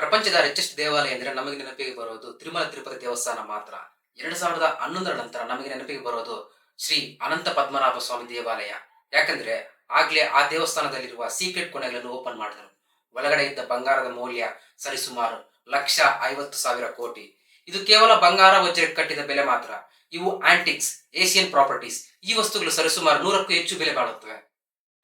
ಪ್ರಪಂಚದ ರಿಚೆಸ್ಟ್ ದೇವಾಲಯ ಅಂದ್ರೆ ನಮಗೆ ನೆನಪಿಗೆ ಬರೋದು ತಿರುಮಲ ತಿರುಪತಿ ದೇವಸ್ಥಾನ ಮಾತ್ರ. 2011 ನಂತರ ನಮಗೆ ನೆನಪಿಗೆ ಬರೋದು ಶ್ರೀ ಅನಂತ ಪದ್ಮನಾಭ ಸ್ವಾಮಿ ದೇವಾಲಯ. ಯಾಕಂದ್ರೆ ಆಗ್ಲೇ ಆ ದೇವಸ್ಥಾನದಲ್ಲಿರುವ ಸೀಕ್ರೆಟ್ ಕೊನೆಗಳನ್ನು ಓಪನ್ ಮಾಡಿದ್ರು. ಒಳಗಡೆ ಇದ್ದ ಬಂಗಾರದ ಮೌಲ್ಯ ಸರಿಸುಮಾರು 1,50,000 ಕೋಟಿ. ಇದು ಕೇವಲ ಬಂಗಾರ ವಜ್ರಕ್ಕೆ ಕಟ್ಟಿದ ಬೆಲೆ ಮಾತ್ರ. ಇವು ಆಂಟಿಕ್ಸ್, ಏಷಿಯನ್ ಪ್ರಾಪರ್ಟೀಸ್. ಈ ವಸ್ತುಗಳು ಸರಿಸುಮಾರು 100ಕ್ಕೂ ಹೆಚ್ಚು ಬೆಲೆ ಬಾಳುತ್ತವೆ.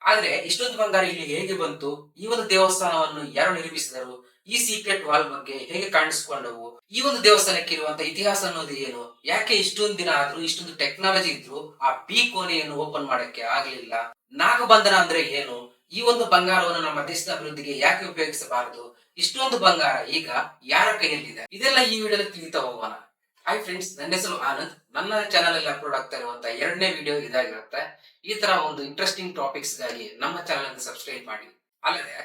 ಆದ್ರೆ ಇಷ್ಟೊಂದು ಬಂಗಾರ ಇಲ್ಲಿ ಹೇಗೆ ಬಂತು? ಈ ಒಂದು ದೇವಸ್ಥಾನವನ್ನು ಯಾರು ನಿರ್ಮಿಸಿದರು? ಈ ಸೀಕ್ರೆಟ್ ವಾಲ್ ಬಗ್ಗೆ ಹೇಗೆ ಕಾಣಿಸಿಕೊಂಡವು? ಈ ಒಂದು ದೇವಸ್ಥಾನಕ್ಕೆ ಇರುವಂತ ಇತಿಹಾಸ ಅನ್ನೋದು ಏನು? ಯಾಕೆ ಇಷ್ಟೊಂದು ದಿನ ಆದ್ರೂ ಇಷ್ಟೊಂದು ಟೆಕ್ನಾಲಜಿ ಇದ್ರು ಆ ಬಿ ಕೋಣೆಯನ್ನು ಓಪನ್ ಮಾಡಕ್ಕೆ ಆಗ್ಲಿಲ್ಲ? ನಾಗಬಂಧನ ಅಂದ್ರೆ ಏನು? ಈ ಒಂದು ಬಂಗಾರವನ್ನು ನಮ್ಮ ದೇಶದ ಅಭಿವೃದ್ಧಿಗೆ ಯಾಕೆ ಉಪಯೋಗಿಸಬಾರದು? ಇಷ್ಟೊಂದು ಬಂಗಾರ ಈಗ ಯಾರ ಕೈಯಲ್ಲಿದೆ? ಇದೆಲ್ಲ ಈ ವಿಡಿಯೋದಲ್ಲಿ ತಿಳಿತಾ ಹೋಗೋಣ. ಹಾಯ್ ಫ್ರೆಂಡ್ಸ್, ನನ್ನ ಹೆಸರು ಆನಂದ್. ನನ್ನ ಚಾನಲ್ ಅಲ್ಲಿ ಅಪ್ಲೋಡ್ ಆಗ್ತಾ ಇರುವಂತ 2ನೇ ವಿಡಿಯೋ ಇದಾಗಿರುತ್ತೆ. ಈ ತರ ಒಂದು ಇಂಟ್ರೆಸ್ಟಿಂಗ್ ಟಾಪಿಕ್ಸ್ ಗಾಗಿ ನಮ್ಮ ಚಾನಲ್ ಅನ್ನು ಸಬ್ಸ್ಕ್ರೈಬ್ ಮಾಡಿ. ಅಲ್ಲದೆ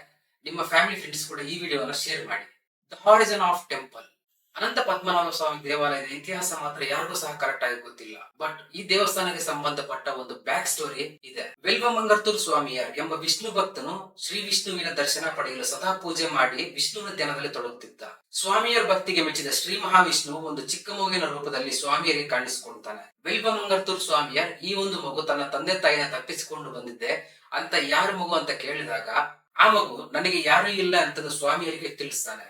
ನಿಮ್ಮ ಫ್ಯಾಮಿಲಿ ಫ್ರೆಂಡ್ಸ್ ಕೂಡ ಈ ವಿಡಿಯೋನ ಶೇರ್ ಮಾಡಿ. The horizon of temple. Ananta Padmanabha Swamy ದೇವಾಲಯದ ಇತಿಹಾಸ ಮಾತ್ರ ಯಾರಿಗೂ ಸಹ ಕರೆಕ್ಟ್ ಆಗಿ ಗೊತ್ತಿಲ್ಲ. ಬಟ್ ಈ ದೇವಸ್ಥಾನಕ್ಕೆ ಸಂಬಂಧಪಟ್ಟ ಒಂದು ಬ್ಯಾಕ್ ಸ್ಟೋರಿ ಇದೆ. ವೆಲ್ವಮಂಗರ್ತೂರ್ ಸ್ವಾಮಿಯರ್ ಎಂಬ ವಿಷ್ಣು ಭಕ್ತನು ಶ್ರೀ ವಿಷ್ಣುವಿನ ದರ್ಶನ ಪಡೆಯಲು ಸದಾ ಪೂಜೆ ಮಾಡಿ ವಿಷ್ಣುವಿನ ಧ್ಯಾನದಲ್ಲಿ ತೊಡಗುತ್ತಿದ್ದ. ಸ್ವಾಮಿಯರ್ ಭಕ್ತಿಗೆ ಮೆಚ್ಚಿದ ಶ್ರೀ ಮಹಾವಿಷ್ಣು ಒಂದು ಚಿಕ್ಕ ಮಗುವಿನ ರೂಪದಲ್ಲಿ ಸ್ವಾಮಿಯರಿಗೆ ಕಾಣಿಸಿಕೊಳ್ತಾನೆ. ವೆಲ್ವಮಂಗರ್ತೂರ್ ಸ್ವಾಮಿಯರ್ ಈ ಒಂದು ಮಗು ತನ್ನ ತಂದೆ ತಾಯಿನ ತಪ್ಪಿಸಿಕೊಂಡು ಬಂದಿದ್ದೆ ಅಂತ ಯಾರು ಮಗು ಅಂತ ಕೇಳಿದಾಗ ಆ ಮಗು ನನಗೆ ಯಾರು ಇಲ್ಲ ಅಂತ ಸ್ವಾಮಿಯರಿಗೆ ತಿಳಿಸ್ತಾನೆ.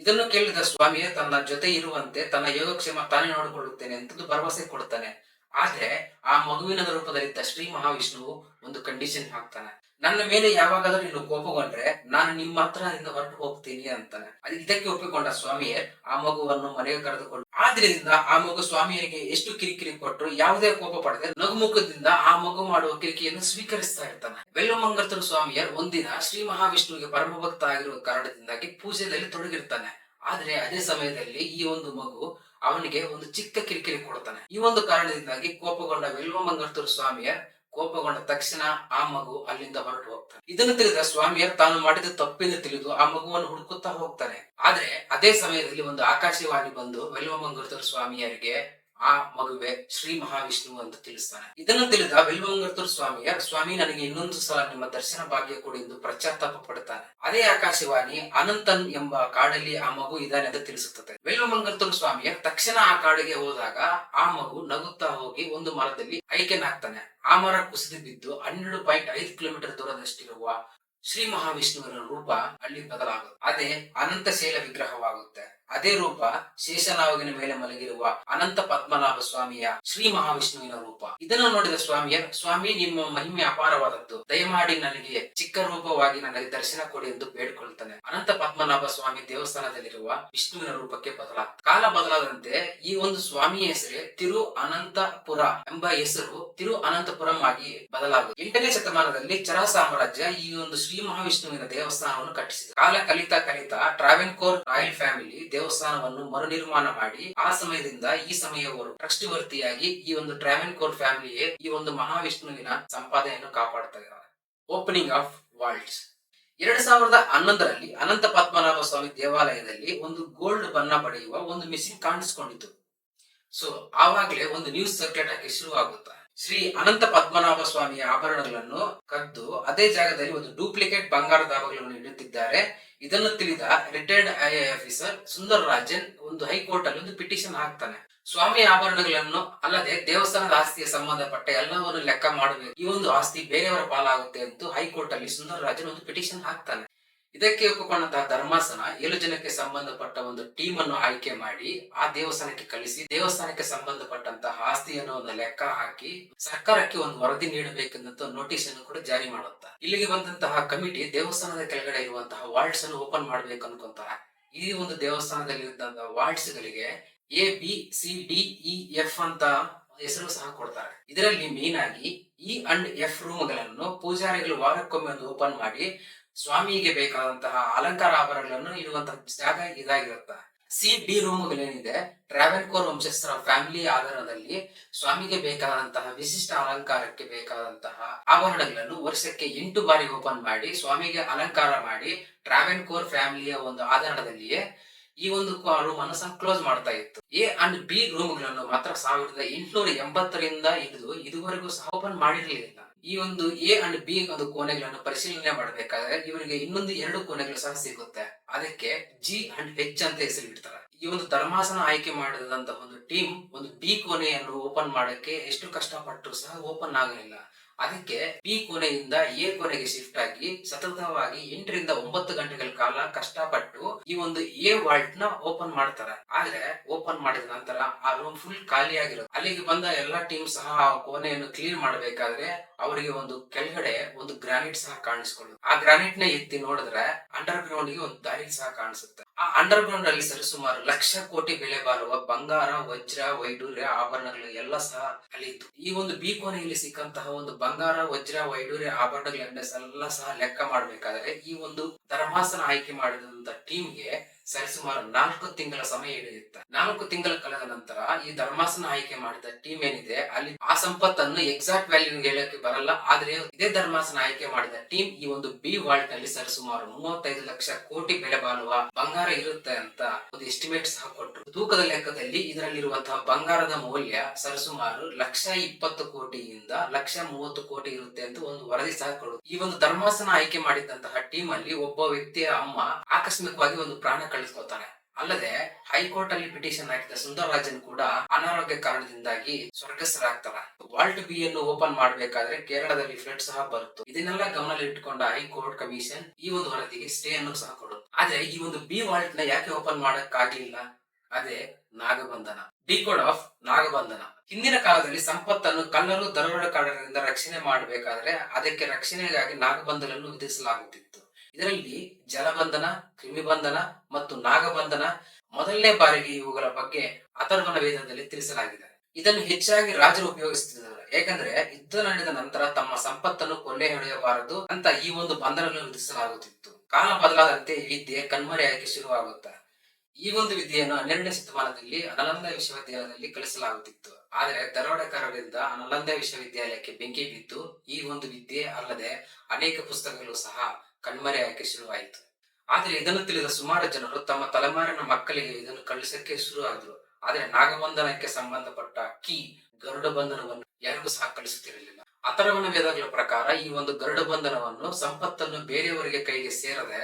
ಇದನ್ನು ಕೇಳಿದ ಸ್ವಾಮಿಯೇ ತನ್ನ ಜೊತೆ ಇರುವಂತೆ ತನ್ನ ಯೋಗಕ್ಷೇಮ ತಾನೇ ನೋಡಿಕೊಳ್ಳುತ್ತೇನೆ ಅಂತ ಭರವಸೆ ಕೊಡ್ತಾನೆ. ಆದ್ರೆ ಆ ಮಗುವಿನ ರೂಪದಲ್ಲಿದ್ದ ಶ್ರೀ ಮಹಾವಿಷ್ಣುವು ಒಂದು ಕಂಡೀಷನ್ ಹಾಕ್ತಾನೆ. ನನ್ನ ಮೇಲೆ ಯಾವಾಗಾದ್ರೂ ನೀನು ಕೋಪಗೊಂಡ್ರೆ ನಾನು ನಿಮ್ಮ ಹತ್ರ ಹೊರಟು ಹೋಗ್ತೀನಿ ಅಂತಾನೆ. ಇದಕ್ಕೆ ಒಪ್ಪಿಕೊಂಡ ಸ್ವಾಮಿಯೇ ಆ ಮಗುವನ್ನು ಮನೆಗೆ ಕರೆದುಕೊಂಡು ಆದ್ರಿಂದ ಆ ಮಗು ಸ್ವಾಮಿಯರಿಗೆ ಎಷ್ಟು ಕಿರಿಕಿರಿ ಕೊಟ್ಟರು ಯಾವುದೇ ಕೋಪ ಪಡೆದೆ ನಗುಮುಖದಿಂದ ಆ ಮಗು ಮಾಡುವ ಕಿರಿಕಿಯನ್ನು ಸ್ವೀಕರಿಸ್ತಾ ಇರ್ತಾನೆ. ವೆಲ್ಲಮಂಗರ್ತೂರು ಸ್ವಾಮಿಯರ್ ಒಂದಿನ ಶ್ರೀ ಮಹಾವಿಷ್ಣುವಿಗೆ ಪರಮ ಭಕ್ತ ಆಗಿರುವ ಕಾರಣದಿಂದಾಗಿ ಪೂಜೆಯಲ್ಲಿ ತೊಡಗಿರ್ತಾನೆ. ಆದ್ರೆ ಅದೇ ಸಮಯದಲ್ಲಿ ಈ ಒಂದು ಮಗು ಅವನಿಗೆ ಒಂದು ಚಿಕ್ಕ ಕಿರಿಕಿರಿ ಕೊಡ್ತಾನೆ. ಈ ಒಂದು ಕಾರಣದಿಂದಾಗಿ ಕೋಪಗೊಂಡ ವೆಲ್ವಮಂಗರ್ತೂರು ಸ್ವಾಮಿಯರ್ ಕೋಪಗೊಂಡ ತಕ್ಷಣ ಆ ಮಗು ಅಲ್ಲಿಂದ ಹೊರಟು ಹೋಗ್ತಾನೆ. ಇದನ್ನು ತಿಳಿದ ಸ್ವಾಮಿಯರ್ ತಾನು ಮಾಡಿದ ತಪ್ಪೆಂದು ತಿಳಿದು ಆ ಮಗುವನ್ನು ಹುಡುಕುತ್ತಾ ಹೋಗ್ತಾನೆ. ಆದ್ರೆ ಅದೇ ಸಮಯದಲ್ಲಿ ಒಂದು ಆಕಾಶವಾಣಿ ಬಂದು ವೆಲ್ವಮಂಗರ್ತೂರು ಸ್ವಾಮಿಯರಿಗೆ ಆ ಮಗುವೆ ಶ್ರೀ ಮಹಾವಿಷ್ಣು ಅಂತ ತಿಳಿಸ್ತಾನೆ. ಇದನ್ನು ತಿಳಿದ ವೆಲ್ವಮಂಗರ್ತೂರು ಸ್ವಾಮಿಯರ್ ಸ್ವಾಮಿ ನನಗೆ ಇನ್ನೊಂದು ಸಲ ನಿಮ್ಮ ದರ್ಶನ ಭಾಗ್ಯ ಕೊಡಿ ಎಂದು ಪಶ್ಚಾತ್ತಾಪ ಪಡುತ್ತಾನೆ. ಅದೇ ಆಕಾಶವಾಣಿ ಅನಂತನ್ ಎಂಬ ಕಾಡಲ್ಲಿ ಆ ಮಗು ಇದ್ದಾನೆ ಅಂತ ತಿಳಿಸುತ್ತದೆ. ವೆಲ್ವಮಂಗರ್ತೂರು ಸ್ವಾಮಿಯರ್ ತಕ್ಷಣ ಆ ಕಾಡಿಗೆ ಹೋದಾಗ ಆ ಮಗು ನಗುತ್ತಾ ಹೋಗಿ ಒಂದು ಮರದಲ್ಲಿ ಐಕ್ಯನಾಗ್ತಾನೆ. ಆ ಮರ ಕುಸಿದು ಬಿದ್ದು 12.5 ಕಿಲೋಮೀಟರ್ ದೂರದಷ್ಟಿರುವ ಶ್ರೀ ಮಹಾವಿಷ್ಣುವಿನ ರೂಪ ಅಲ್ಲಿ ಬದಲಾಗುತ್ತೆ. ಅದೇ ಅನಂತ ಶೈಲ ವಿಗ್ರಹವಾಗುತ್ತೆ. ಅದೇ ರೂಪ ಶೇಷನಾಗಿನ ಮೇಲೆ ಮಲಗಿರುವ ಅನಂತ ಪದ್ಮನಾಭ ಸ್ವಾಮಿಯ ಶ್ರೀ ಮಹಾವಿಷ್ಣುವಿನ ರೂಪ. ಇದನ್ನು ನೋಡಿದ ಸ್ವಾಮಿಯರ್ ಸ್ವಾಮಿ ನಿಮ್ಮ ಮಹಿಮೆ ಅಪಾರವಾದದ್ದು, ದಯಮಾಡಿ ನನಗೆ ಚಿಕ್ಕ ರೂಪವಾಗಿ ನನಗೆ ದರ್ಶನ ಕೊಡಿ ಎಂದು ಬೇಡಿಕೊಳ್ತಾನೆ. ಅನಂತ ಪದ್ಮನಾಭ ಸ್ವಾಮಿ ದೇವಸ್ಥಾನದಲ್ಲಿರುವ ವಿಷ್ಣುವಿನ ರೂಪಕ್ಕೆ ಬದಲಾಗ್ತದೆ. ಕಾಲ ಬದಲಾದಂತೆ ಈ ಒಂದು ಸ್ವಾಮಿಯ ಹೆಸರೇ ತಿರು ಅನಂತಪುರ ಎಂಬ ಹೆಸರು ತಿರು ಅನಂತಪುರಂ ಆಗಿ ಬದಲಾಗುತ್ತೆ. 8ನೇ ಶತಮಾನದಲ್ಲಿ ಚರಾ ಸಾಮ್ರಾಜ್ಯ ಈ ಒಂದು ಶ್ರೀ ಮಹಾವಿಷ್ಣುವಿನ ದೇವಸ್ಥಾನವನ್ನು ಕಟ್ಟಿಸಿದೆ. ಕಾಲ ಕಲಿತಾ ಟ್ರಾವೆನ್ಕೋರ್ ರಾಯಲ್ ಫ್ಯಾಮಿಲಿ ದೇವಸ್ಥಾನವನ್ನು ಮರು ನಿರ್ಮಾಣ ಮಾಡಿ ಆ ಸಮಯದಿಂದ ಈ ಸಮಯವರೆಗೂ ಟ್ರಸ್ಟ್ ವರ್ತಿಯಾಗಿ ಈ ಒಂದು ಟ್ರಾವೆನ್ಕೋರ್ ಫ್ಯಾಮಿಲಿಯೇ ಈ ಒಂದು ಮಹಾವಿಷ್ಣುವಿನ ಸಂಪಾದನೆಯನ್ನು ಕಾಪಾಡ್ತಾ ಇದ್ದಾರೆ. Opening of vaults. 2011ರಲ್ಲಿ ಅನಂತ ಪದ್ಮನಾಭ ಸ್ವಾಮಿ ದೇವಾಲಯದಲ್ಲಿ ಒಂದು ಗೋಲ್ಡ್ ಬಣ್ಣ ಪಡೆಯುವ ಒಂದು ಮಿಷಿನ್ ಕಾಣಿಸಿಕೊಂಡಿತು. ಸೊ ಆವಾಗಲೇ ಒಂದು ನ್ಯೂಸ್ ಸರ್ಕ್ಯುಲೇಟ್ ಆಗಿ ಶುರುವಾಗುತ್ತೆ. ಶ್ರೀ ಅನಂತ ಪದ್ಮನಾಭ ಸ್ವಾಮಿಯ ಆಭರಣಗಳನ್ನು ಕದ್ದು ಅದೇ ಜಾಗದಲ್ಲಿ ಒಂದು ಡೂಪ್ಲಿಕೇಟ್ ಬಂಗಾರದ ಆಭರಣಗಳನ್ನು ಇಡುತ್ತಿದ್ದಾರೆ. ಇದನ್ನು ತಿಳಿದ retired IA officer Sundar Rajan ಒಂದು ಹೈಕೋರ್ಟ್ ಅಲ್ಲಿ ಒಂದು ಪಿಟಿಷನ್ ಹಾಕ್ತಾನೆ. ಸ್ವಾಮಿಯ ಆಭರಣಗಳನ್ನು ಅಲ್ಲದೆ ದೇವಸ್ಥಾನದ ಆಸ್ತಿಯ ಸಂಬಂಧಪಟ್ಟ ಎಲ್ಲವನ್ನು ಲೆಕ್ಕ ಮಾಡಬೇಕು, ಈ ಒಂದು ಆಸ್ತಿ ಬೇರೆಯವರ ಪಾಲಾಗುತ್ತೆ ಅಂತ ಹೈಕೋರ್ಟ್ ಅಲ್ಲಿ ಸುಂದರ್ ರಾಜನ್ ಒಂದು ಪಿಟಿಷನ್ ಹಾಕ್ತಾನೆ. ಇದಕ್ಕೆ ಒಪ್ಪಿಕೊಂಡಂತಹ ಧರ್ಮಾಸನ 7 ಜನಕ್ಕೆ ಸಂಬಂಧಪಟ್ಟ ಒಂದು ಟೀಮ್ ಅನ್ನು ಆಯ್ಕೆ ಮಾಡಿ ಆ ದೇವಸ್ಥಾನಕ್ಕೆ ಕಳಿಸಿ ದೇವಸ್ಥಾನಕ್ಕೆ ಸಂಬಂಧಪಟ್ಟಂತಹ ಆಸ್ತಿಯನ್ನು ಒಂದು ಲೆಕ್ಕ ಹಾಕಿ ಸರ್ಕಾರಕ್ಕೆ ಒಂದು ವರದಿ ನೀಡಬೇಕೆಂದಂತ ನೋಟಿಸ್ ಅನ್ನು ಕೂಡ ಜಾರಿ ಮಾಡುತ್ತಾ ಇಲ್ಲಿಗೆ ಬಂದಂತಹ ಕಮಿಟಿ ದೇವಸ್ಥಾನದ ಕೆಳಗಡೆ ಇರುವಂತಹ ವಾಲ್ಟ್ಸ್ ಅನ್ನು ಓಪನ್ ಮಾಡ್ಬೇಕು ಅನ್ಕೊಂತಾರೆ. ಈ ಒಂದು ದೇವಸ್ಥಾನದಲ್ಲಿ ಇದ್ದಂತಹ ವಾಲ್ಟ್ಸ್ ಗಳಿಗೆ ABCDEF ಅಂತ ಹೆಸರು ಸಹ ಕೊಡ್ತಾರೆ. ಇದರಲ್ಲಿ ಮೇನ್ ಆಗಿ E&F ರೂಮ್ ಗಳನ್ನು ಪೂಜಾರಿಗಳು ವಾರಕ್ಕೊಮ್ಮೆ ಒಂದು ಓಪನ್ ಮಾಡಿ ಸ್ವಾಮಿಗೆ ಬೇಕಾದಂತಹ ಅಲಂಕಾರ ಆಭರಣಗಳನ್ನು ಇಡುವಂತಹ ಜಾಗ ಇದಾಗಿರುತ್ತೆ. CD ರೂಮ್ಗಳೇನಿದೆ ಟ್ರಾವೆನ್ಕೋರ್ ವಂಶಸ್ಥರ ಫ್ಯಾಮಿಲಿ ಆಧಾರದಲ್ಲಿ ಸ್ವಾಮಿಗೆ ಬೇಕಾದಂತಹ ವಿಶಿಷ್ಟ ಅಲಂಕಾರಕ್ಕೆ ಬೇಕಾದಂತಹ ಆಭರಣಗಳನ್ನು ವರ್ಷಕ್ಕೆ 8 ಬಾರಿ ಓಪನ್ ಮಾಡಿ ಸ್ವಾಮಿಗೆ ಅಲಂಕಾರ ಮಾಡಿ ಟ್ರಾವೆನ್ಕೋರ್ ಫ್ಯಾಮಿಲಿಯ ಒಂದು ಆಧಾರದಲ್ಲಿಯೇ ಈ ಒಂದು ರೂಮ್ ಅನ್ನು ಕ್ಲೋಸ್ ಮಾಡ್ತಾ ಇತ್ತು. A&B ರೂಮ್ಗಳನ್ನು ಮಾತ್ರ 1880ರಿಂದ ಹಿಡಿದು ಇದುವರೆಗೂ ಸಹ ಓಪನ್ ಮಾಡಿರಲಿಲ್ಲ. ಈ ಒಂದು ಎ ಅಂಡ್ ಬಿ ಒಂದು ಕೋಣೆಗಳನ್ನು ಪರಿಶೀಲನೆ ಮಾಡಬೇಕಾದ್ರೆ ಇವರಿಗೆ ಇನ್ನೊಂದು 2 ಕೋಣೆಗಳು ಸಹ ಸಿಗುತ್ತೆ. ಅದಕ್ಕೆ ಜಿ ಅಂಡ್ ಎಚ್ ಅಂತ ಹೆಸರಿಡ್ತಾರೆ. ಈ ಒಂದು ಧರ್ಮಾಸನ ಆಯ್ಕೆ ಮಾಡಿದಂತಹ ಒಂದು ಟೀಮ್ ಒಂದು ಬಿ ಕೋಣೆಯನ್ನು ಓಪನ್ ಮಾಡಕ್ಕೆ ಎಷ್ಟು ಕಷ್ಟಪಟ್ಟರು ಸಹ ಓಪನ್ ಆಗಲಿಲ್ಲ. ಅದಕ್ಕೆ ಬಿ ಕೋಣೆಯಿಂದ ಎ ಕೋಣೆಗೆ ಶಿಫ್ಟ್ ಆಗಿ ಸತತವಾಗಿ 8 ರಿಂದ 9 ಗಂಟೆಗಳ ಕಾಲ ಕಷ್ಟಪಟ್ಟು ಈ ಒಂದು ಎ ವಾಲ್ಟ್ ನ ಓಪನ್ ಮಾಡ್ತಾರೆ. ಆದ್ರೆ ಓಪನ್ ಮಾಡಿದ ನಂತರ ಆ ರೂಮ್ ಫುಲ್ ಖಾಲಿಯಾಗಿರುತ್ತೆ. ಅಲ್ಲಿಗೆ ಬಂದ ಎಲ್ಲಾ ಟೀಮ್ ಸಹ ಆ ಕೋಣೆಯನ್ನು ಕ್ಲೀನ್ ಮಾಡಬೇಕಾದ್ರೆ ಅವರಿಗೆ ಒಂದು ಕೆಳಗಡೆ ಒಂದು ಗ್ರಾನೈಟ್ ಸಹ ಕಾಣಿಸ್ಕೊಳ್ಳುತ್ತೆ. ಆ ಗ್ರಾನೈಟ್ ನ ಎತ್ತಿ ನೋಡಿದ್ರೆ ಅಂಡರ್ ಗ್ರೌಂಡ್ ಗೆ ಒಂದು ದಾರಿ ಸಹ ಕಾಣಿಸುತ್ತೆ. ಆ ಅಂಡರ್ ಗ್ರೌಂಡ್ ಅಲ್ಲಿ ಸರಿಸುಮಾರು ಲಕ್ಷ ಕೋಟಿ ಬೆಲೆ ಬಾಳುವ ಬಂಗಾರ, ವಜ್ರ, ವೈಡೂರ್ಯ, ಆಭರಣಗಳು ಎಲ್ಲ ಸಹ ಅಲ್ಲಿ ಇತ್ತು. ಈ ಒಂದು ಬಿ ಕೋಣೆಯಲ್ಲಿ ಸಿಕ್ಕಂತಹ ಒಂದು ಬಂಗಾರ, ವಜ್ರ, ವೈಡೂರ್ಯ, ಆಭರಣಗಳೆಲ್ಲ ಸಹ ಲೆಕ್ಕ ಮಾಡಬೇಕಾದ್ರೆ ಈ ಒಂದು ಧರ್ಮಾಸನ ಆಯ್ಕೆ ಮಾಡಿದಂತ ಟೀಮ್ಗೆ ಸರಿಸುಮಾರು 4 ತಿಂಗಳ ಸಮಯ ಹಿಡಿಯುತ್ತೆ. 4 ತಿಂಗಳ ಕಳೆದ ನಂತರ ಈ ಧರ್ಮಾಸನ ಆಯ್ಕೆ ಮಾಡಿದ ಟೀಮ್ ಏನಿದೆ ಅಲ್ಲಿ ಆ ಸಂಪತ್ತನ್ನು ಎಕ್ಸಾಕ್ಟ್ ವ್ಯಾಲ್ಯೂ ಹೇಳಕ್ಕೆ ಬರಲ್ಲ. ಆದ್ರೆ ಇದೇ ಧರ್ಮಾಸನ ಆಯ್ಕೆ ಮಾಡಿದ ಟೀಮ್ ಈ ಒಂದು ಬಿ ವಾಲ್ಟ್ ನಲ್ಲಿ ಸರಿಸುಮಾರು 35 ಲಕ್ಷ ಕೋಟಿ ಬೆಲೆ ಬಾಳುವ ಬಂಗಾರ ಇರುತ್ತೆ ಅಂತ ಒಂದು ಎಸ್ಟಿಮೇಟ್ ಸಹ ಕೊಟ್ಟರು. ತೂಕದ ಲೆಕ್ಕದಲ್ಲಿ ಇದರಲ್ಲಿರುವಂತಹ ಬಂಗಾರದ ಮೌಲ್ಯ ಸರಿಸುಮಾರು 1,20 ಕೋಟಿಯಿಂದ 1,30 ಕೋಟಿ ಇರುತ್ತೆ ಅಂತ ಒಂದು ವರದಿ ಸಹ ಕೊಡುತ್ತೆ. ಈ ಒಂದು ಧರ್ಮಾಸನ ಆಯ್ಕೆ ಮಾಡಿದಂತಹ ಟೀಮ್ ಅಲ್ಲಿ ಒಬ್ಬ ವ್ಯಕ್ತಿಯ ಅಮ್ಮ ಆಕಸ್ಮಿಕವಾಗಿ ಒಂದು ಪ್ರಾಣ ಕಳೆದುಕೊಳ್ತಾನೆ. ಅಲ್ಲದೆ ಹೈಕೋರ್ಟ್ ಅಲ್ಲಿ ಪಿಟಿಷನ್ ಹಾಕಿದ ಸುಂದರರಾಜನ್ ಕೂಡ ಅನಾರೋಗ್ಯ ಕಾರಣದಿಂದಾಗಿ ಸ್ವರ್ಗಸ್ಥರಾಗ್ತಾರೆ. ವಾಲ್ಟ್ ಬಿ ಅನ್ನು ಓಪನ್ ಮಾಡಬೇಕಾದ್ರೆ ಕೇರಳದಲ್ಲಿ ಫ್ಲಡ್ ಸಹ ಬರುತ್ತೆ. ಇದನ್ನೆಲ್ಲ ಗಮನದಲ್ಲಿ ಇಟ್ಟುಕೊಂಡ ಹೈಕೋರ್ಟ್ ಕಮಿಷನ್ ಈ ಒಂದು ವರದಿಗೆ ಸ್ಟೇ ಅನ್ನು ಸಹ ಕೊಡುತ್ತೆ. ಆದ್ರೆ ಈ ಒಂದು ಬಿ ವಾಲ್ಟ್ ನ ಯಾಕೆ ಓಪನ್ ಮಾಡಕ್ ಆಗ್ಲಿಲ್ಲ? ಅದೇ ನಾಗಬಂಧನ, ಡಿಕೋಡ್ ಆಫ್ ನಾಗಬಂಧನ. ಹಿಂದಿನ ಕಾಲದಲ್ಲಿ ಸಂಪತ್ತನ್ನು ಕಳ್ಳರು, ದರೋಡೆಕೋರರಿಂದ ರಕ್ಷಣೆ ಮಾಡಬೇಕಾದ್ರೆ ಅದಕ್ಕೆ ರಕ್ಷಣೆಗಾಗಿ ನಾಗಬಂಧನವನ್ನು ವಿಧಿಸಲಾಗುತ್ತಿತ್ತು. ಇದರಲ್ಲಿ ಜಲಬಂಧನ, ಕ್ರಿಮಿಬಂಧನ ಮತ್ತು ನಾಗಬಂಧನ ಮೊದಲನೇ ಬಾರಿಗೆ ಇವುಗಳ ಬಗ್ಗೆ ಅಥರ್ವಣ ವೇದದಲ್ಲಿ ತಿಳಿಸಲಾಗಿದೆ. ಇದನ್ನು ಹೆಚ್ಚಾಗಿ ರಾಜರು ಉಪಯೋಗಿಸುತ್ತಿದ್ದರು. ಯಾಕಂದ್ರೆ ಯುದ್ಧ ನಡೆದ ನಂತರ ತಮ್ಮ ಸಂಪತ್ತನ್ನು ಕೊಳ್ಳೆ ಹೊಡೆಯಬಾರದು ಅಂತ ಈ ಒಂದು ಬಂಧನವನ್ನು ವಿಧಿಸಲಾಗುತ್ತಿತ್ತು. ಕಾಲ ಬದಲಾದಂತೆ ಈ ವಿದ್ಯೆ ಕಣ್ಮರೆಯಾಗಿ ಶುರುವಾಗುತ್ತೆ. ಈ ಒಂದು ವಿದ್ಯೆಯನ್ನು 12ನೇ ಶತಮಾನದಲ್ಲಿ ಅನಲಂದ ವಿಶ್ವವಿದ್ಯಾಲಯದಲ್ಲಿ ಕಲಿಸಲಾಗುತ್ತಿತ್ತು. ಆದರೆ ದರೋಡೆಕೋರರಿಂದ ಅನಲಂದ ವಿಶ್ವವಿದ್ಯಾಲಯಕ್ಕೆ ಬೆಂಕಿ ಬಿದ್ದು ಈ ಒಂದು ವಿದ್ಯೆ ಅಲ್ಲದೆ ಅನೇಕ ಪುಸ್ತಕಗಳು ಸಹ ಕಣ್ಮರೆಯಾಗಿ ಶುರುವಾಯಿತು. ಆದ್ರೆ ಇದನ್ನು ತಿಳಿದ ಸುಮಾರು ಜನರು ತಮ್ಮ ತಲೆಮಾರಿನ ಮಕ್ಕಳಿಗೆ ಇದನ್ನು ಕಲಿಸಕ್ಕೆ ಶುರು ಆದ್ರು. ಆದ್ರೆ ನಾಗಬಂಧನಕ್ಕೆ ಸಂಬಂಧಪಟ್ಟ ಕೀ ಗರುಡ ಬಂಧನವನ್ನು ಯಾರಿಗೂ ಸಹ ಕಲಿಸುತ್ತಿರಲಿಲ್ಲ. ಅಥರ್ವಣ ವೇದಗಳ ಪ್ರಕಾರ ಈ ಒಂದು ಗರುಡ ಬಂಧನವನ್ನು ಸಂಪತ್ತನ್ನು ಬೇರೆಯವರಿಗೆ ಕೈಗೆ ಸೇರದೆ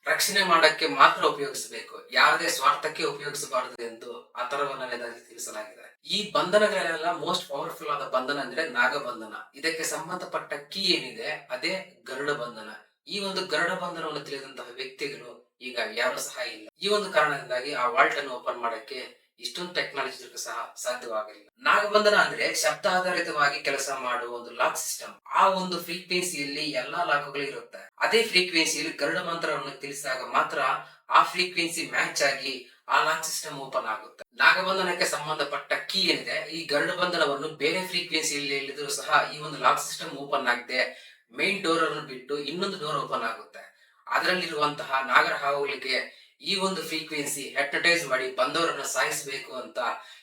ರಕ್ಷಣೆ ಮಾಡಕ್ಕೆ ಮಾತ್ರ ಉಪಯೋಗಿಸಬೇಕು, ಯಾವುದೇ ಸ್ವಾರ್ಥಕ್ಕೆ ಉಪಯೋಗಿಸಬಾರದು ಎಂದು ಅಥರ್ವಣ ವೇದದಲ್ಲಿ ತಿಳಿಸಲಾಗಿದೆ. ಈ ಬಂಧನಗಳೆಲ್ಲ ಮೋಸ್ಟ್ ಪವರ್ಫುಲ್ ಆದ ಬಂಧನ ಅಂದ್ರೆ ನಾಗಬಂಧನ. ಇದಕ್ಕೆ ಸಂಬಂಧಪಟ್ಟ ಕೀ ಏನಿದೆ ಅದೇ ಗರುಡ ಬಂಧನ. ಈ ಒಂದು ಗರುಡ ಬಂಧನವನ್ನು ತಿಳಿದಂತಹ ವ್ಯಕ್ತಿಗಳು ಈಗ ಯಾರು ಸಹ ಇಲ್ಲ. ಈ ಒಂದು ಕಾರಣದಿಂದಾಗಿ ಆ ವಾಲ್ಟ್ ಅನ್ನು ಓಪನ್ ಮಾಡಕ್ಕೆ ಇಷ್ಟೊಂದು ಟೆಕ್ನಾಲಜಿ ಸಹ ಸಾಧ್ಯವಾಗಲಿಲ್ಲ. ನಾಗಬಂಧನ ಅಂದ್ರೆ ಶಬ್ದ ಆಧಾರಿತವಾಗಿ ಕೆಲಸ ಮಾಡುವ ಒಂದು ಲಾಕ್ ಸಿಸ್ಟಮ್. ಆ ಒಂದು ಫ್ರೀಕ್ವೆನ್ಸಿಯಲ್ಲಿ ಎಲ್ಲಾ ಲಾಕ್ಗಳು ಇರುತ್ತೆ. ಅದೇ ಫ್ರೀಕ್ವೆನ್ಸಿಯಲ್ಲಿ ಗರುಡ ಮಂತ್ರವನ್ನು ತಿಳಿಸಿದಾಗ ಮಾತ್ರ ಆ ಫ್ರೀಕ್ವೆನ್ಸಿ ಮ್ಯಾಚ್ ಆಗಿ ಆ ಲಾಕ್ ಸಿಸ್ಟಮ್ ಓಪನ್ ಆಗುತ್ತೆ. ನಾಗಬಂಧನಕ್ಕೆ ಸಂಬಂಧಪಟ್ಟ ಕೀ ಏನಿದೆ ಈ ಗರುಡ ಬಂಧನವನ್ನು ಬೇರೆ ಫ್ರೀಕ್ವೆನ್ಸಿಯಲ್ಲಿ ಹೇಳಿದ್ರು ಸಹ ಈ ಒಂದು ಲಾಕ್ ಸಿಸ್ಟಮ್ ಓಪನ್ ಆಗದೆ ಮೈನ್ ಡೋರ್ ಅನ್ನು ಬಿಟ್ಟು ಇನ್ನೊಂದು ಡೋರ್ ಓಪನ್ ಆಗುತ್ತೆ. ಅದರಲ್ಲಿರುವಂತಹ ನಾಗರ ಹಾವುಗಳಿಗೆ ಈ ಒಂದು ಫ್ರೀಕ್ವೆನ್ಸಿ ಹೆಪ್ನಟೈಸ್ ಮಾಡಿ ಬಂದವರನ್ನ ಸಾಯಿಸಬೇಕು ಅಂತ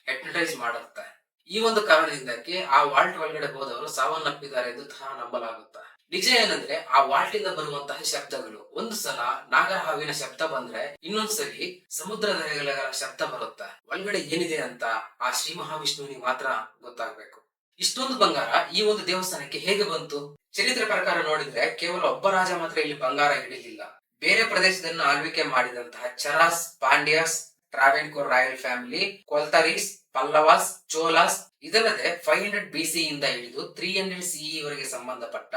ಹೆಪ್ನಟೈಸ್ ಮಾಡುತ್ತೆ. ಈ ಒಂದು ಕಾರಣದಿಂದಾಗಿ ಆ ವಾಲ್ಟ್ ಒಳಗಡೆ ಹೋದವರು ಸಾವನ್ನಪ್ಪಿದ್ದಾರೆ ಎಂದು ಸಹ ನಂಬಲಾಗುತ್ತೆ. ನಿಜ ಏನಂದ್ರೆ ಆ ವಾಲ್ಟ್ ಇಂದ ಬರುವಂತಹ ಶಬ್ದಗಳು ಒಂದು ಸಲ ನಾಗರ ಹಾವಿನ ಶಬ್ದ ಬಂದ್ರೆ ಇನ್ನೊಂದ್ಸಲಿ ಸಮುದ್ರದ ಅಲೆಗಳ ಶಬ್ದ ಬರುತ್ತೆ. ಒಳಗಡೆ ಏನಿದೆ ಅಂತ ಆ ಶ್ರೀ ಮಹಾವಿಷ್ಣುವಿನಿಗೆ ಮಾತ್ರ ಗೊತ್ತಾಗ್ಬೇಕು. ಇಷ್ಟೊಂದು ಬಂಗಾರ ಈ ಒಂದು ದೇವಸ್ಥಾನಕ್ಕೆ ಹೇಗೆ ಬಂತು? ಚರಿತ್ರೆ ಪ್ರಕಾರ ನೋಡಿದ್ರೆ ಕೇವಲ ಒಬ್ಬ ರಾಜ ಮಾತ್ರ ಇಲ್ಲಿ ಬಂಗಾರ ಇಡಲಿಲ್ಲ. ಬೇರೆ ಪ್ರದೇಶದಲ್ಲಿ ಆಳ್ವಿಕೆ ಮಾಡಿದಂತಹ ಚರಾಸ್, ಪಾಂಡ್ಯಾಸ್, ಟ್ರಾವೆನ್ಕೋರ್ ರಾಯಲ್ ಫ್ಯಾಮಿಲಿ, ಕೊಲ್ತಾರೀಸ್, ಪಲ್ಲವಾಸ್, ಚೋಲಾಸ್ ಇದಲ್ಲದೆ 500 BC ಇಂದ ಹಿಡಿದು 300 CE ವರೆಗೆ ಸಂಬಂಧಪಟ್ಟ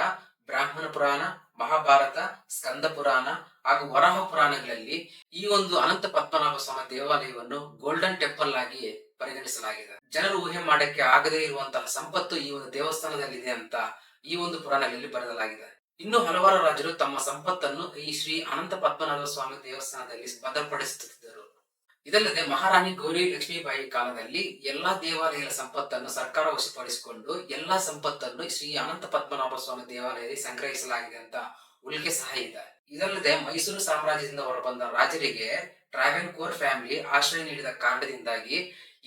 ಬ್ರಾಹ್ಮಣ ಪುರಾಣ, ಮಹಾಭಾರತ, ಸ್ಕಂದ ಪುರಾಣ ಹಾಗೂ ವರಾಹ ಪುರಾಣಗಳಲ್ಲಿ ಈ ಒಂದು ಅನಂತ ಪದ್ಮನಾಭ ಸ್ವಾಮಿ ದೇವಾಲಯವನ್ನು ಗೋಲ್ಡನ್ ಟೆಂಪಲ್ ಆಗಿ ಪರಿಗಣಿಸಲಾಗಿದೆ. ಜನರು ಊಹೆ ಮಾಡಕ್ಕೆ ಆಗದೇ ಇರುವಂತಹ ಸಂಪತ್ತು ಈ ಒಂದು ದೇವಸ್ಥಾನದಲ್ಲಿದೆ ಅಂತ ಈ ಒಂದು ಪುರಾಣಗಳಲ್ಲಿ ಬರೆಯಲಾಗಿದೆ. ಇನ್ನು ಹಲವಾರು ರಾಜರು ತಮ್ಮ ಸಂಪತ್ತನ್ನು ಈ ಶ್ರೀ ಅನಂತ ಪದ್ಮನಾಭ ಸ್ವಾಮಿ ದೇವಸ್ಥಾನದಲ್ಲಿ ಭದ್ರಪಡಿಸುತ್ತಿದ್ದರು. ಇದಲ್ಲದೆ ಮಹಾರಾಣಿ ಗೌರಿ ಲಕ್ಷ್ಮೀಬಾಯಿ ಕಾಲದಲ್ಲಿ ಎಲ್ಲಾ ದೇವಾಲಯಗಳ ಸಂಪತ್ತನ್ನು ಸರ್ಕಾರ ವಶಪಡಿಸಿಕೊಂಡು ಎಲ್ಲಾ ಸಂಪತ್ತನ್ನು ಶ್ರೀ ಅನಂತ ಪದ್ಮನಾಭ ಸ್ವಾಮಿ ದೇವಾಲಯದಲ್ಲಿ ಸಂಗ್ರಹಿಸಲಾಗಿದೆ ಅಂತ ಉಲ್ಲೇಖ ಸಹ ಇದೆ. ಇದಲ್ಲದೆ ಮೈಸೂರು ಸಾಮ್ರಾಜ್ಯದಿಂದ ಹೊರಬಂದ ರಾಜರಿಗೆ ಟ್ರಾವೆನ್ಕೋರ್ ಫ್ಯಾಮಿಲಿ ಆಶ್ರಯ ನೀಡಿದ ಕಾರಣದಿಂದಾಗಿ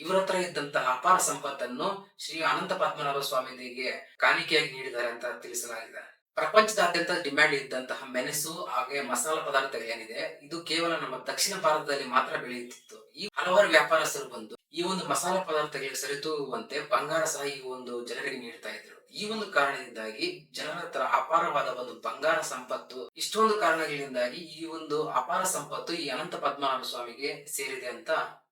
ಇವರ ಹತ್ರ ಇದ್ದಂತಹ ಅಪಾರ ಸಂಪತ್ತನ್ನು ಶ್ರೀ ಅನಂತ ಪದ್ಮನಾಭ ಸ್ವಾಮಿಗೆ ಕಾಣಿಕೆಯಾಗಿ ನೀಡಿದ್ದಾರೆ ಅಂತ ತಿಳಿಸಲಾಗಿದೆ. ಪ್ರಪಂಚದಾದ್ಯಂತ ಡಿಮ್ಯಾಂಡ್ ಇದ್ದಂತಹ ಮೆಣಸು ಹಾಗೆ ಮಸಾಲಾ ಪದಾರ್ಥ ಏನಿದೆ ಇದು ಕೇವಲ ನಮ್ಮ ದಕ್ಷಿಣ ಭಾರತದಲ್ಲಿ ಮಾತ್ರ ಬೆಳೆಯುತ್ತಿತ್ತು. ಈ ಹಲವಾರು ವ್ಯಾಪಾರಸ್ಥರು ಬಂದು ಈ ಒಂದು ಮಸಾಲ ಪದಾರ್ಥಗಳಿಗೆ ಸರಿತೂಗುವಂತೆ ಬಂಗಾರ ಸಹ ಈ ಒಂದು ಜನರಿಗೆ ನೀಡ್ತಾ ಇದ್ರು. ಈ ಒಂದು ಕಾರಣದಿಂದಾಗಿ ಜನರ ಹತ್ರ ಅಪಾರವಾದ ಒಂದು ಬಂಗಾರ ಸಂಪತ್ತು, ಇಷ್ಟೊಂದು ಕಾರಣಗಳಿಂದಾಗಿ ಈ ಒಂದು ಅಪಾರ ಸಂಪತ್ತು ಈ ಅನಂತ ಪದ್ಮನಾಭ ಸ್ವಾಮಿಗೆ ಸೇರಿದೆ ಅಂತ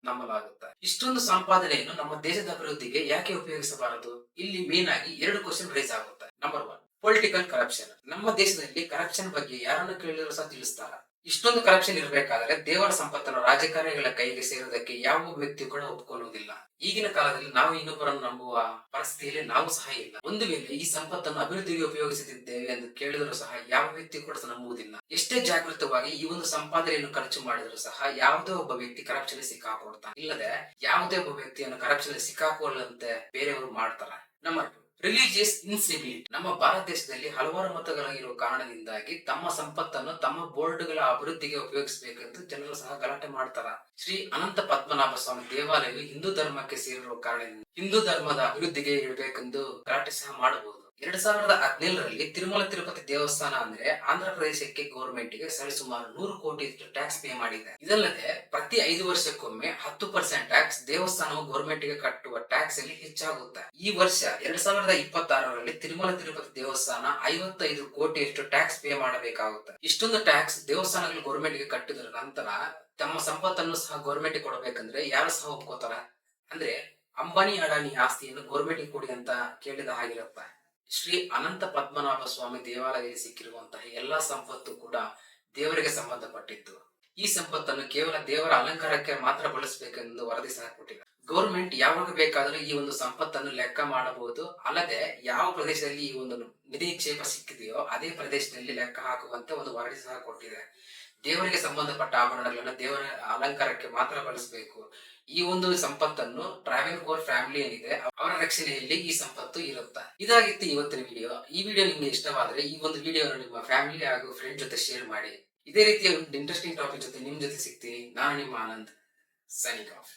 ನಂಬಲಾಗುತ್ತೆ. ಇಷ್ಟೊಂದು ಸಂಪಾದನೆಯನ್ನು ನಮ್ಮ ದೇಶದ ಅಭಿವೃದ್ಧಿಗೆ ಯಾಕೆ ಉಪಯೋಗಿಸಬಾರದು? ಇಲ್ಲಿ ಮೇನ್ ಆಗಿ 2 ಕ್ವಶನ್ ರೈಸ್ ಆಗುತ್ತೆ. Number 1, political corruption. ನಮ್ಮ ದೇಶದಲ್ಲಿ ಕರಪ್ಷನ್ ಬಗ್ಗೆ ಯಾರನ್ನು ಕೇಳಿದ್ರು ಸಹ ತಿಳಿಸ್ತಾರ. ಇಷ್ಟೊಂದು ಕರಪ್ಷನ್ ಇರಬೇಕಾದ್ರೆ ದೇವರ ಸಂಪತ್ತನ್ನು ರಾಜಕಾರಣಿಗಳ ಕೈಗೆ ಸೇರುವುದಕ್ಕೆ ಯಾವ ವ್ಯಕ್ತಿ ಕೂಡ ಒಪ್ಪಿಕೊಳ್ಳುವುದಿಲ್ಲ. ಈಗಿನ ಕಾಲದಲ್ಲಿ ನಾವು ಇನ್ನೊಬ್ಬರನ್ನು ನಂಬುವ ಪರಿಸ್ಥಿತಿಯಲ್ಲಿ ನಾವು ಸಹ ಇಲ್ಲ. ಒಂದು ವೇಳೆ ಈ ಸಂಪತ್ತನ್ನು ಅಭಿವೃದ್ಧಿಗೆ ಉಪಯೋಗಿಸುತ್ತಿದ್ದೇವೆ ಎಂದು ಕೇಳಿದರೂ ಸಹ ಯಾವ ವ್ಯಕ್ತಿ ಕೂಡ ನಂಬುವುದಿಲ್ಲ. ಎಷ್ಟೇ ಜಾಗೃತವಾಗಿ ಈ ಒಂದು ಸಂಪಾದನೆಯನ್ನು ಖರ್ಚು ಮಾಡಿದರೂ ಸಹ ಯಾವುದೇ ಒಬ್ಬ ವ್ಯಕ್ತಿ ಕರಪ್ಷನ್ ಸಿಕ್ಕಾಕೊಳ್ತಾನೆ. ಇಲ್ಲದೆ ಯಾವುದೇ ಒಬ್ಬ ವ್ಯಕ್ತಿಯನ್ನು ಕರಪ್ಷನ್ ಸಿಕ್ಕಾಕೊಳ್ಳಂತೆ ಬೇರೆಯವರು ಮಾಡ್ತಾರೆ. Number 2, religious instability. ನಮ್ಮ ಭಾರತ ದೇಶದಲ್ಲಿ ಹಲವಾರು ಮತಗಳಿರುವ ಕಾರಣದಿಂದಾಗಿ ತಮ್ಮ ಸಂಪತ್ತನ್ನು ತಮ್ಮ ಬೋರ್ಡ್ಗಳ ಅಭಿವೃದ್ಧಿಗೆ ಉಪಯೋಗಿಸಬೇಕೆಂದು ಜನರು ಸಹ ಗಲಾಟೆ ಮಾಡ್ತಾರ. ಶ್ರೀ ಅನಂತ ಪದ್ಮನಾಭ ಸ್ವಾಮಿ ದೇವಾಲಯವು ಹಿಂದೂ ಧರ್ಮಕ್ಕೆ ಸೇರಿರುವ ಕಾರಣದಿಂದ ಹಿಂದೂ ಧರ್ಮದ ಅಭಿವೃದ್ಧಿಗೆ ಇಡಬೇಕೆಂದು ಗಲಾಟೆ ಸಹ ಮಾಡಬಹುದು. 2017ರಲ್ಲಿ ತಿರುಮಲ ತಿರುಪತಿ ದೇವಸ್ಥಾನ ಅಂದ್ರೆ ಆಂಧ್ರ ಪ್ರದೇಶಕ್ಕೆ ಗೌರ್ಮೆಂಟ್ ಗೆ ಸರಿಸುಮಾರು 100 ಕೋಟಿ ಟ್ಯಾಕ್ಸ್ ಪೇ ಮಾಡಿದೆ. ಇದಲ್ಲದೆ ಪ್ರತಿ 5 ವರ್ಷಕ್ಕೊಮ್ಮೆ 10% ಟ್ಯಾಕ್ಸ್ ದೇವಸ್ಥಾನವು ಗೌರ್ಮೆಂಟ್ ಗೆ ಕಟ್ಟುವ ಟ್ಯಾಕ್ಸ್ ಅಲ್ಲಿ ಹೆಚ್ಚಾಗುತ್ತೆ. ಈ ವರ್ಷ 2026ರಲ್ಲಿ ತಿರುಮಲ ತಿರುಪತಿ ದೇವಸ್ಥಾನ 55 ಕೋಟಿಯಷ್ಟು ಟ್ಯಾಕ್ಸ್ ಪೇ ಮಾಡಬೇಕಾಗುತ್ತೆ. ಇಷ್ಟೊಂದು ಟ್ಯಾಕ್ಸ್ ದೇವಸ್ಥಾನಗಳು ಗೌರ್ಮೆಂಟ್ ಗೆ ಕಟ್ಟಿದ ನಂತರ ತಮ್ಮ ಸಂಪತ್ತನ್ನು ಸಹ ಗೌರ್ಮೆಂಟ್ ಗೆ ಕೊಡಬೇಕಂದ್ರೆ ಯಾರು ಸಹ ಒಪ್ಕೋತಾರ? ಅಂದ್ರೆ ಅಂಬಾನಿ ಅಡಾನಿ ಆಸ್ತಿಯನ್ನು ಗೌರ್ಮೆಂಟ್ ಗೆ ಕೊಡಿ ಅಂತ ಕೇಳಿದ ಹಾಗಿರುತ್ತೆ. ಶ್ರೀ ಅನಂತ ಪದ್ಮನಾಭ ಸ್ವಾಮಿ ದೇವಾಲಯದಲ್ಲಿ ಸಿಕ್ಕಿರುವಂತಹ ಎಲ್ಲಾ ಸಂಪತ್ತು ಕೂಡ ದೇವರಿಗೆ ಸಂಬಂಧಪಟ್ಟಿದ್ದು. ಈ ಸಂಪತ್ತನ್ನು ಕೇವಲ ದೇವರ ಅಲಂಕಾರಕ್ಕೆ ಮಾತ್ರ ಬಳಸಬೇಕೆಂದು ವರದಿ ಸಹ ಕೊಟ್ಟಿದೆ. ಗೌರ್ಮೆಂಟ್ ಯಾವಾಗ ಬೇಕಾದರೂ ಈ ಒಂದು ಸಂಪತ್ತನ್ನು ಲೆಕ್ಕ ಮಾಡಬಹುದು. ಅಲ್ಲದೆ ಯಾವ ಪ್ರದೇಶದಲ್ಲಿ ಈ ಒಂದು ನಿಧಿ ನಿಕ್ಷೇಪ ಸಿಕ್ಕಿದೆಯೋ ಅದೇ ಪ್ರದೇಶದಲ್ಲಿ ಲೆಕ್ಕ ಹಾಕುವಂತೆ ಒಂದು ವರದಿ ಸಹ ಕೊಟ್ಟಿದೆ. ದೇವರಿಗೆ ಸಂಬಂಧಪಟ್ಟ ಆಭರಣಗಳನ್ನು ದೇವರ ಅಲಂಕಾರಕ್ಕೆ ಮಾತ್ರ ಬಳಸಬೇಕು. ಈ ಒಂದು ಸಂಪತ್ತನ್ನು ಟ್ರಾವೆನ್ಕೋರ್ ಫ್ಯಾಮಿಲಿ ಏನಿದೆ ಅವರ ರಕ್ಷಣೆಯಲ್ಲಿ ಈ ಸಂಪತ್ತು ಇರುತ್ತೆ. ಇದಾಗಿತ್ತು ಇವತ್ತಿನ ವಿಡಿಯೋ. ಈ ವಿಡಿಯೋ ನಿಮ್ಗೆ ಇಷ್ಟವಾದರೆ ಈ ಒಂದು ವಿಡಿಯೋನ ನಿಮ್ಮ ಫ್ಯಾಮಿಲಿ ಹಾಗೂ ಫ್ರೆಂಡ್ ಜೊತೆ ಶೇರ್ ಮಾಡಿ. ಇದೇ ರೀತಿಯ ಒಂದು ಇಂಟ್ರೆಸ್ಟಿಂಗ್ ಟಾಪಿಕ್ ಜೊತೆ ನಿಮ್ ಜೊತೆ ಸಿಗ್ತೀನಿ. ನಾನು ನಿಮ್ಮ ಆನಂದ್, ಸೈನಿಂಗ್ ಆಫ್.